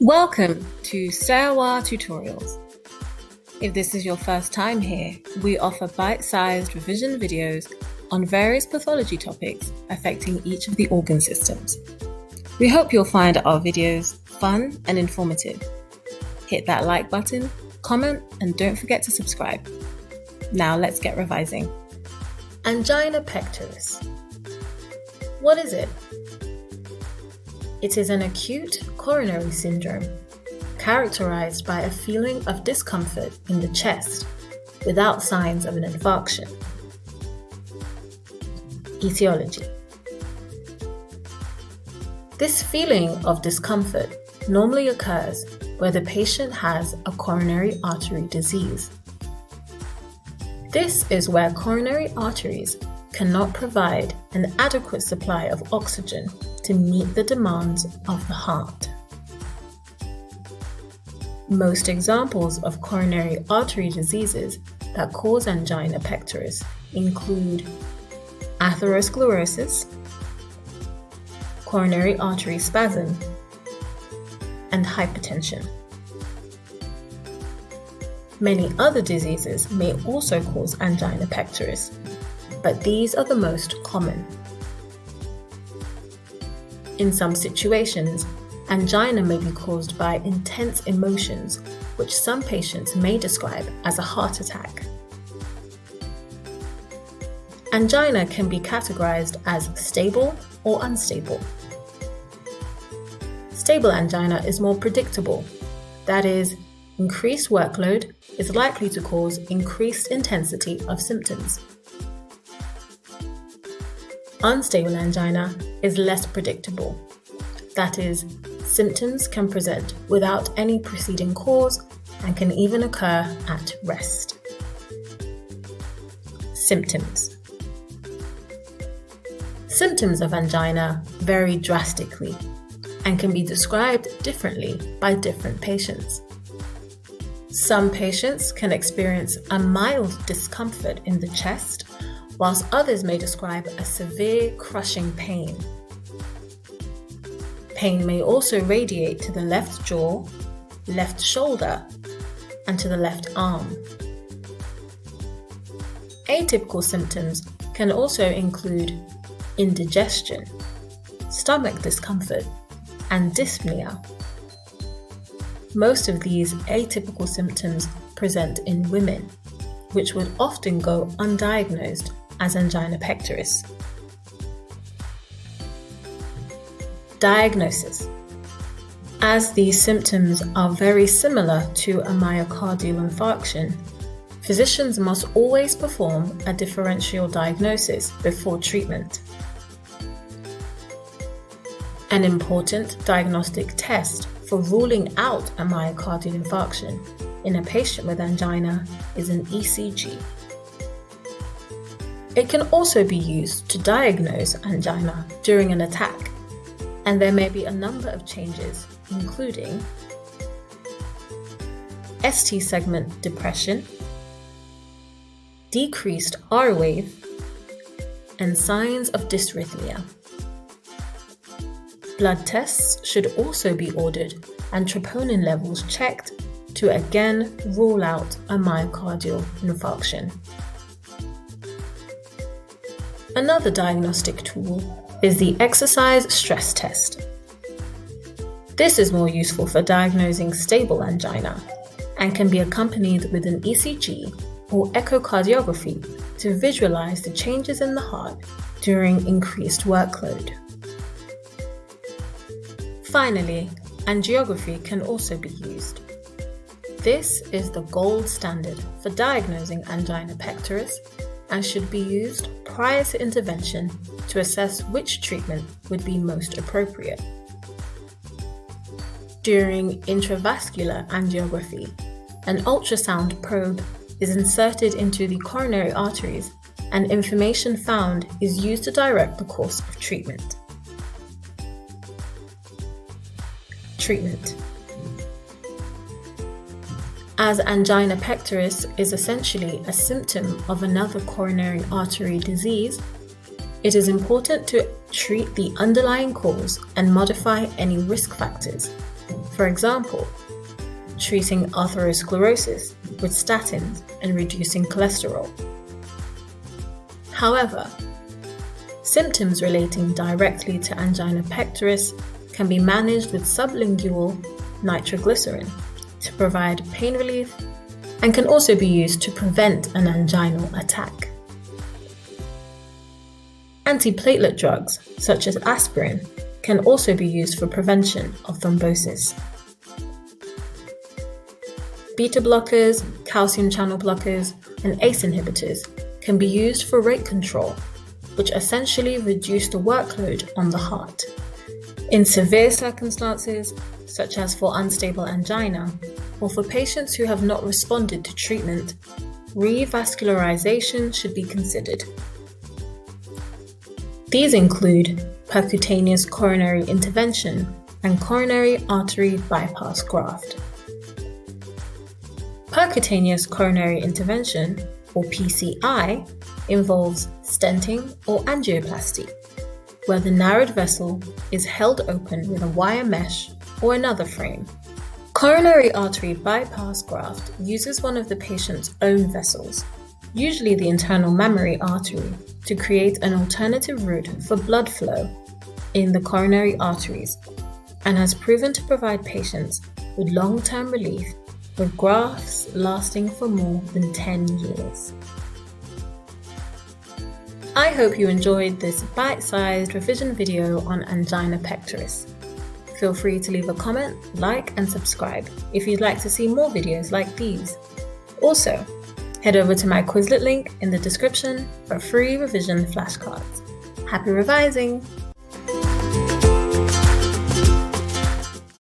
Welcome to Stairwell Tutorials. If this is your first time here, we offer bite-sized revision videos on various pathology topics affecting each of the organ systems. We hope you'll find our videos fun and informative. Hit that like button, comment, and don't forget to subscribe. Now let's get revising. Angina pectoris. What is it? It is an acute coronary syndrome characterized by a feeling of discomfort in the chest without signs of an infarction. Etiology. This feeling of discomfort normally occurs where the patient has a coronary artery disease. This is where coronary arteries cannot provide an adequate supply of oxygen to meet the demands of the heart. Most examples of coronary artery diseases that cause angina pectoris include atherosclerosis, coronary artery spasm, and hypertension. Many other diseases may also cause angina pectoris, but these are the most common. In some situations, angina may be caused by intense emotions, which some patients may describe as a heart attack. Angina can be categorized as stable or unstable. Stable angina is more predictable. That is, increased workload is likely to cause increased intensity of symptoms. Unstable angina is less predictable. That is, symptoms can present without any preceding cause and can even occur at rest. Symptoms. Symptoms of angina vary drastically and can be described differently by different patients. Some patients can experience a mild discomfort in the chest, whilst others may describe a severe crushing pain. Pain may also radiate to the left jaw, left shoulder, and to the left arm. Atypical symptoms can also include indigestion, stomach discomfort, and dyspnea. Most of these atypical symptoms present in women, which would often go undiagnosed as angina pectoris. Diagnosis. As these symptoms are very similar to a myocardial infarction, physicians must always perform a differential diagnosis before treatment. An important diagnostic test for ruling out a myocardial infarction in a patient with angina is an ECG. It can also be used to diagnose angina during an attack, and there may be a number of changes, including ST segment depression, decreased R wave, and signs of dysrhythmia. Blood tests should also be ordered and troponin levels checked to again rule out a myocardial infarction. Another diagnostic tool is the exercise stress test. This is more useful for diagnosing stable angina and can be accompanied with an ECG or echocardiography to visualize the changes in the heart during increased workload. Finally, angiography can also be used. This is the gold standard for diagnosing angina pectoris and should be used prior to intervention to assess which treatment would be most appropriate. During intravascular angiography, an ultrasound probe is inserted into the coronary arteries and information found is used to direct the course of treatment. Treatment. As angina pectoris is essentially a symptom of another coronary artery disease, it is important to treat the underlying cause and modify any risk factors. For example, treating atherosclerosis with statins and reducing cholesterol. However, symptoms relating directly to angina pectoris can be managed with sublingual nitroglycerin to provide pain relief and can also be used to prevent an anginal attack. Antiplatelet drugs, such as aspirin, can also be used for prevention of thrombosis. Beta blockers, calcium channel blockers, and ACE inhibitors can be used for rate control, which essentially reduce the workload on the heart. In severe circumstances, such as for unstable angina, or for patients who have not responded to treatment, revascularization should be considered. These include percutaneous coronary intervention and coronary artery bypass graft. Percutaneous coronary intervention, or PCI, involves stenting or angioplasty, where the narrowed vessel is held open with a wire mesh or another frame. Coronary artery bypass graft uses one of the patient's own vessels, usually the internal mammary artery, to create an alternative route for blood flow in the coronary arteries, and has proven to provide patients with long-term relief with grafts lasting for more than 10 years. I hope you enjoyed this bite-sized revision video on angina pectoris. Feel free to leave a comment, like, and subscribe if you'd like to see more videos like these. Also, head over to my Quizlet link in the description for free revision flashcards. Happy revising!